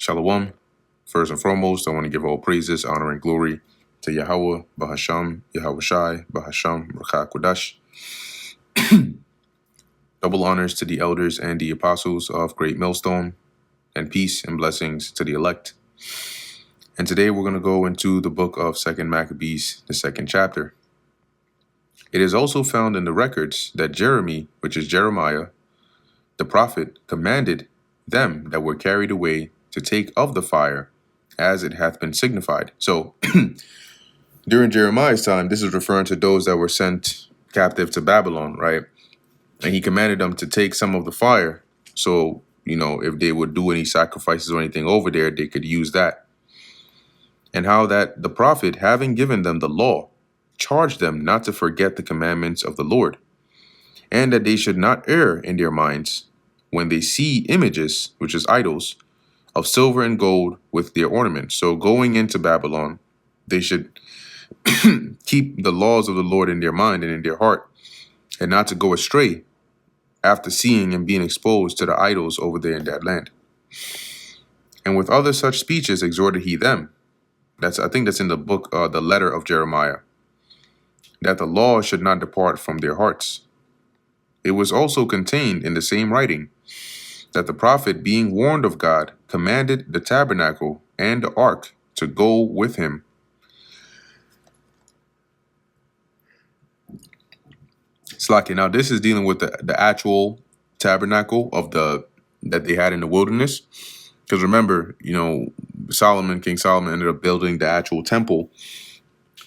Shalom. First and foremost, I want to give all praises, honor, and glory to Yahweh, Bahasham, Yahweh Shai, Bahasham, Rakha Kodash. Double honors to the elders and the apostles of Great Millstone, and peace and blessings to the elect. And today we're going to go into the book of 2nd Maccabees, the 2nd chapter. It is also found in the records that Jeremy, which is Jeremiah, the prophet, commanded them that were carried away to take of the fire, as it hath been signified. So, during Jeremiah's time, this is referring to those that were sent captive to Babylon, right? And he commanded them to take some of the fire. So, if they would do any sacrifices or anything over there, they could use that. And how that the prophet, having given them the law, charged them not to forget the commandments of the Lord, and that they should not err in their minds when they see images, which is idols, of silver and gold with their ornaments. So going into Babylon, they should keep the laws of the Lord in their mind and in their heart, and not to go astray after seeing and being exposed to the idols over there in that land. And with other such speeches exhorted he them. I think that's in the book, the letter of Jeremiah, that the law should not depart from their hearts. It was also contained in the same writing that the prophet, being warned of God, commanded the tabernacle and the ark to go with him. Slaki. Now, this is dealing with the actual tabernacle that they had in the wilderness. Because remember, King Solomon ended up building the actual temple,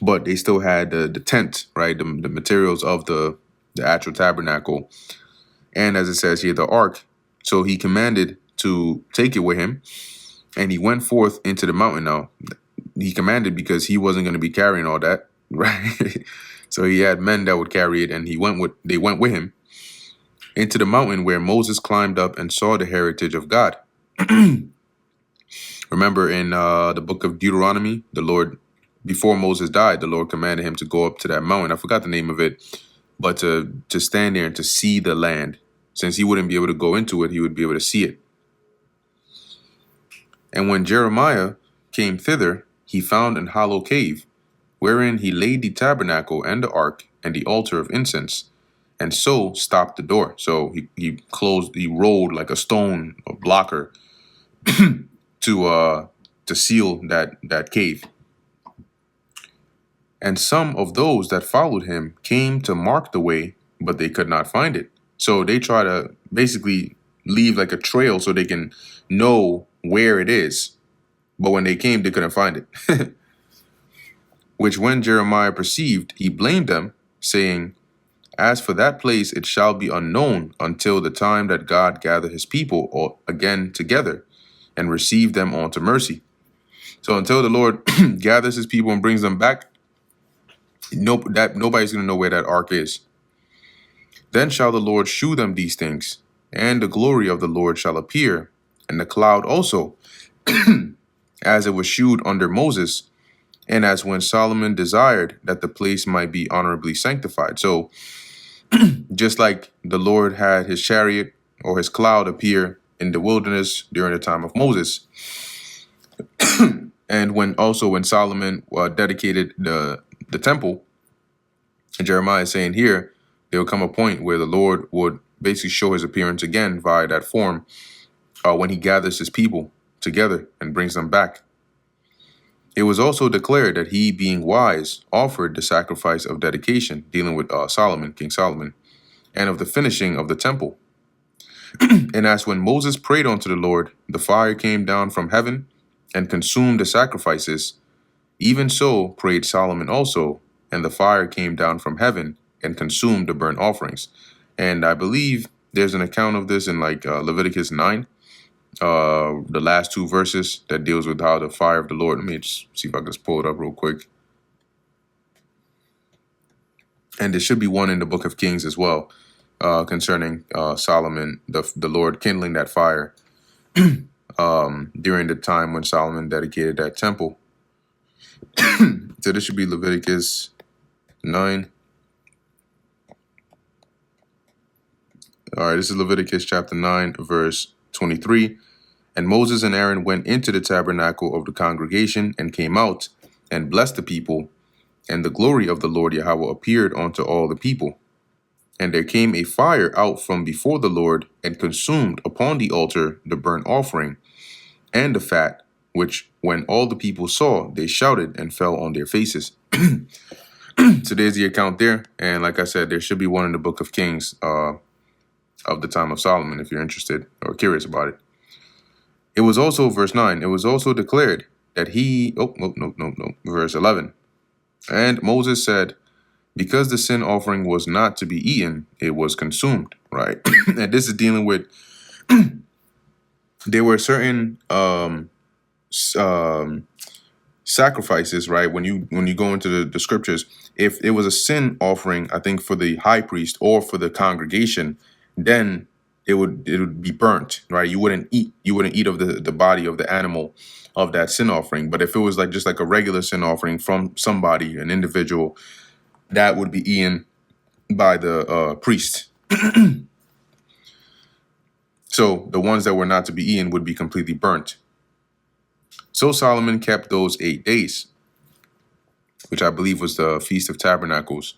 but they still had the tent, right? The materials of the actual tabernacle. And as it says here, the ark. So he commanded to take it with him, and he went forth into the mountain. Now, he commanded because he wasn't going to be carrying all that, right? So he had men that would carry it, and they went with him into the mountain where Moses climbed up and saw the heritage of God. Remember in the book of Deuteronomy, the Lord, before Moses died, the Lord commanded him to go up to that mountain. I forgot the name of it, but to stand there and to see the land. Since he wouldn't be able to go into it, he would be able to see it. And when Jeremiah came thither, he found an hollow cave, wherein he laid the tabernacle and the ark and the altar of incense, and so stopped the door. So he rolled like a stone, a blocker, to seal that cave. And some of those that followed him came to mark the way, but they could not find it. So they try to basically leave like a trail so they can know where it is. But when they came, they couldn't find it. Which when Jeremiah perceived, he blamed them, saying, as for that place, it shall be unknown until the time that God gather his people all again together and receive them unto mercy. So until the Lord gathers his people and brings them back, nobody's going to know where that ark is. Then shall the Lord shew them these things, and the glory of the Lord shall appear, and the cloud also, as it was shewed under Moses, and as when Solomon desired that the place might be honorably sanctified. So, just like the Lord had his chariot or his cloud appear in the wilderness during the time of Moses, and when Solomon dedicated the temple, and Jeremiah is saying here, there will come a point where the Lord would basically show his appearance again via that form when he gathers his people together and brings them back. It was also declared that he, being wise, offered the sacrifice of dedication, dealing with King Solomon, and of the finishing of the temple. And as when Moses prayed unto the Lord, the fire came down from heaven and consumed the sacrifices, even so prayed Solomon also, and the fire came down from heaven and consumed the burnt offerings. And I believe there's an account of this in Leviticus 9, the last two verses that deals with how the fire of the Lord. Let me just see if I can just pull it up real quick. And there should be one in the book of Kings as well, concerning Solomon, the Lord kindling that fire during the time when Solomon dedicated that temple. So this should be Leviticus 9. All right, this is Leviticus chapter 9, verse 23. And Moses and Aaron went into the tabernacle of the congregation and came out and blessed the people. And the glory of the Lord Yahweh appeared unto all the people. And there came a fire out from before the Lord and consumed upon the altar the burnt offering and the fat, which when all the people saw, they shouted and fell on their faces. So there's the account there. And like I said, there should be one in the book of Kings of the time of Solomon, if you're interested or curious about it. It was also, verse 9, it was also declared that verse 11. And Moses said, because the sin offering was not to be eaten, it was consumed, right? And this is dealing with, there were certain sacrifices, right? When you go into the scriptures, if it was a sin offering, I think for the high priest or for the congregation, then it would be burnt, right? You wouldn't eat of the body of the animal of that sin offering. But if it was like just like a regular sin offering from somebody, an individual, that would be eaten by the priest. So the ones that were not to be eaten would be completely burnt. So Solomon kept those 8 days, which I believe was the Feast of Tabernacles.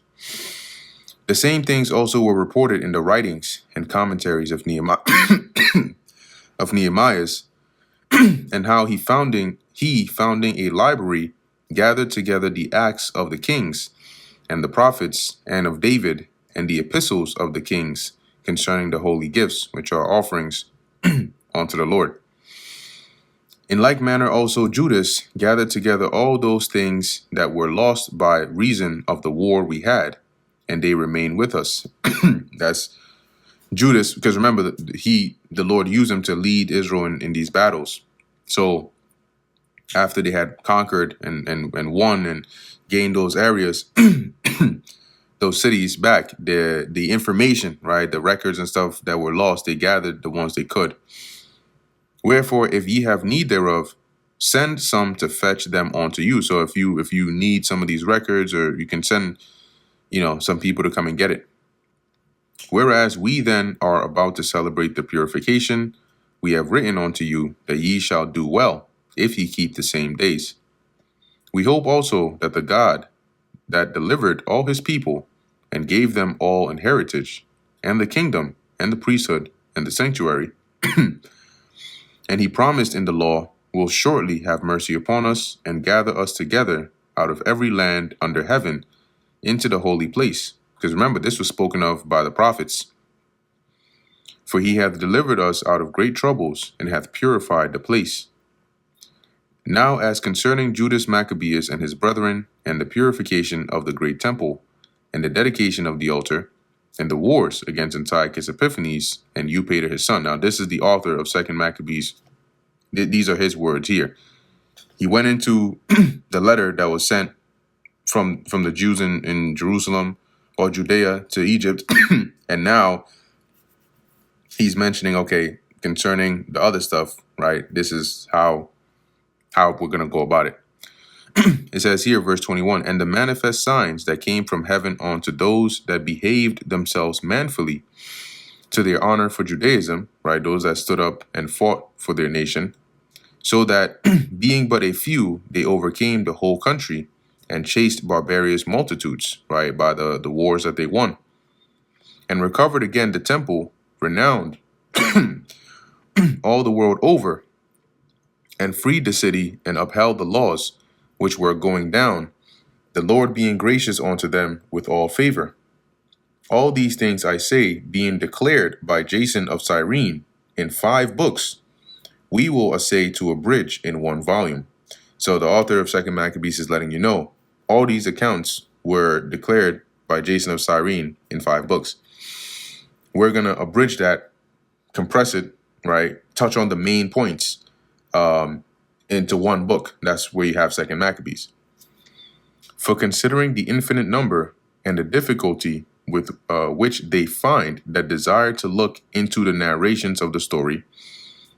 The same things also were reported in the writings and commentaries of Nehemiah's, and how he founding a library gathered together the acts of the kings and the prophets and of David and the epistles of the kings concerning the holy gifts, which are offerings unto the Lord. In like manner also Judas gathered together all those things that were lost by reason of the war we had, and they remain with us. That's Judas, because remember, the Lord used him to lead Israel in these battles. So after they had conquered and won and gained those areas, those cities back, the information, right, the records and stuff that were lost, they gathered the ones they could. Wherefore, if ye have need thereof, send some to fetch them unto you. So if you need some of these records, or you can send, some people to come and get it. Whereas we then are about to celebrate the purification, we have written unto you that ye shall do well, if ye keep the same days. We hope also that the God that delivered all his people and gave them all in heritage, and the kingdom, and the priesthood, and the sanctuary, and he promised in the law, will shortly have mercy upon us, and gather us together out of every land under heaven into the holy place. Because remember, this was spoken of by the prophets. For he hath delivered us out of great troubles, and hath purified the place. Now as concerning Judas Maccabeus and his brethren, and the purification of the great temple, and the dedication of the altar, and the wars against Antiochus Epiphanes, and Eupator his son. Now this is the author of 2 Maccabees. These are his words here. He went into the letter that was sent from the Jews in Jerusalem or Judea to Egypt, and now he's mentioning, okay, concerning the other stuff, right? This is how we're going to go about it. It says here, verse 21, and the manifest signs that came from heaven unto those that behaved themselves manfully to their honor for Judaism, right? Those that stood up and fought for their nation, so that being but a few, they overcame the whole country and chased barbarous multitudes, right? By the wars that they won, and recovered again the temple, renowned all the world over, and freed the city and upheld the laws which were going down, the Lord being gracious unto them with all favor. All these things I say, being declared by Jason of Cyrene in 5 books, we will essay to abridge in 1 volume. So the author of 2 Maccabees is letting you know, all these accounts were declared by Jason of Cyrene in 5 books. We're going to abridge that, compress it, right? Touch on the main points into 1 book. That's where you have 2 Maccabees. For considering the infinite number and the difficulty with which they find that desire to look into the narrations of the story,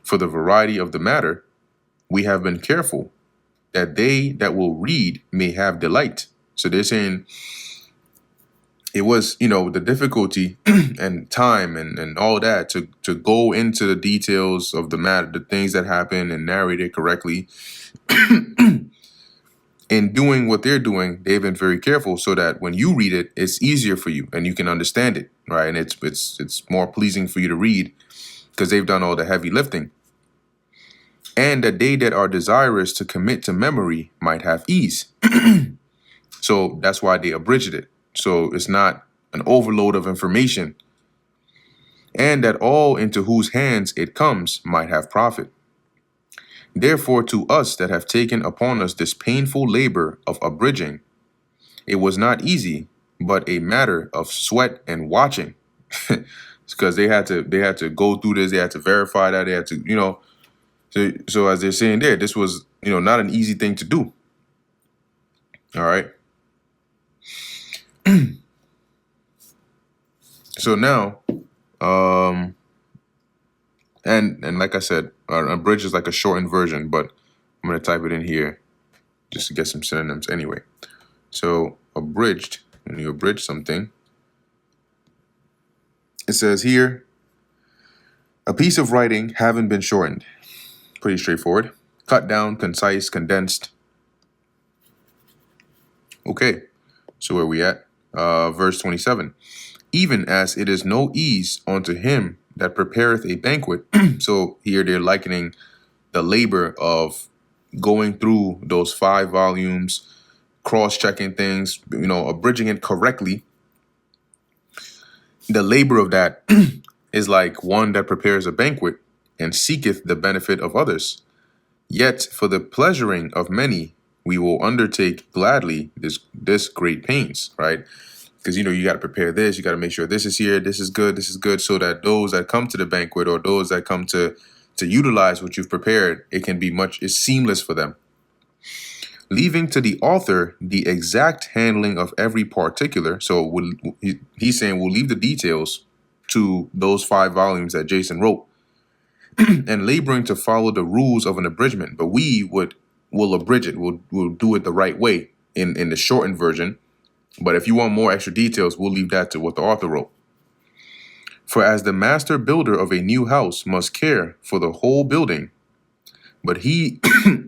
for the variety of the matter, we have been careful that they that will read may have delight. So they're saying it was, the difficulty and time and all that to go into the details of the matter, the things that happen, and narrate it correctly. In doing what they're doing, they've been very careful so that when you read it, it's easier for you and you can understand it, right? And it's more pleasing for you to read because they've done all the heavy lifting. And that they that are desirous to commit to memory might have ease. So that's why they abridged it. So it's not an overload of information. And that all into whose hands it comes might have profit. Therefore, to us that have taken upon us this painful labor of abridging, it was not easy, but a matter of sweat and watching. Because they had to go through this, they had to verify that, they had to, so as they're saying there, this was, not an easy thing to do. All right. So now, and like I said, abridged is like a shortened version, but I'm going to type it in here just to get some synonyms anyway. So abridged, when you abridge something, it says here, a piece of writing having been shortened. Pretty straightforward. Cut down, concise, condensed. Okay, so where we at? Verse 27. Even as it is no ease unto him that prepareth a banquet. So here they're likening the labor of going through those 5 volumes, cross-checking things, abridging it correctly. The labor of that is like one that prepares a banquet and seeketh the benefit of others. Yet for the pleasuring of many, we will undertake gladly this great pains, right? Because, you got to prepare this, you got to make sure this is here, this is good, so that those that come to the banquet or those that come to utilize what you've prepared, it's seamless for them. Leaving to the author the exact handling of every particular. So he's saying we'll leave the details to those 5 volumes that Jason wrote and laboring to follow the rules of an abridgment. But we'll abridge it. We'll do it the right way in the shortened version. But if you want more extra details, we'll leave that to what the author wrote. For as the master builder of a new house must care for the whole building, but he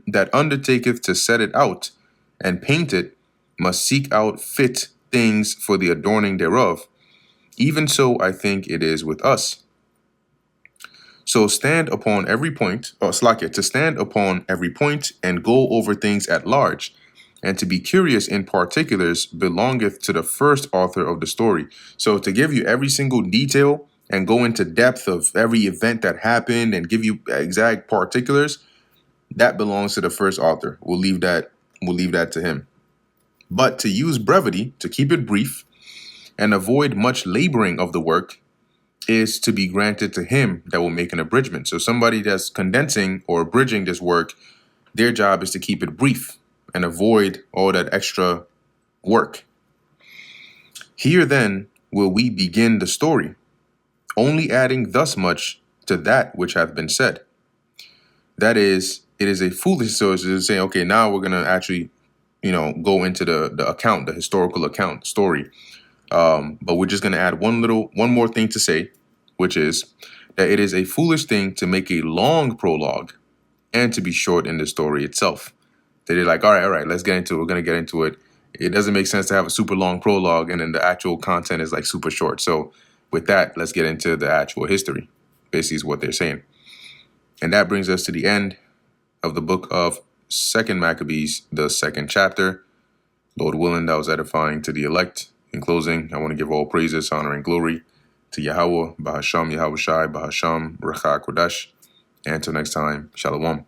that undertaketh to set it out and paint it must seek out fit things for the adorning thereof. Even so, I think it is with us. So stand upon every point, to stand upon every point and go over things at large, and to be curious in particulars belongeth to the first author of the story. So to give you every single detail and go into depth of every event that happened and give you exact particulars, that belongs to the first author. We'll leave that to him. But to use brevity, to keep it brief, and avoid much laboring of the work, is to be granted to him that will make an abridgment. So somebody that's condensing or abridging this work, their job is to keep it brief and avoid all that extra work. Here then will we begin the story, only adding thus much to that which hath been said. That is, it is a foolish, so it's saying, okay, now we're going to actually, go into the account, the historical account, story. But we're just going to add one more thing to say, which is that it is a foolish thing to make a long prologue and to be short in the story itself. They're like, all right, let's get into it. We're going to get into it. It doesn't make sense to have a super long prologue and then the actual content is like super short. So with that, let's get into the actual history, basically is what they're saying. And that brings us to the end of the book of 2nd Maccabees, the 2nd chapter. Lord willing, that was edifying to the elect. In closing, I want to give all praises, honor, and glory to Yahweh, Bahasham, Yahweh Shai, Bahasham, Racha Kodash. And until next time, Shalom.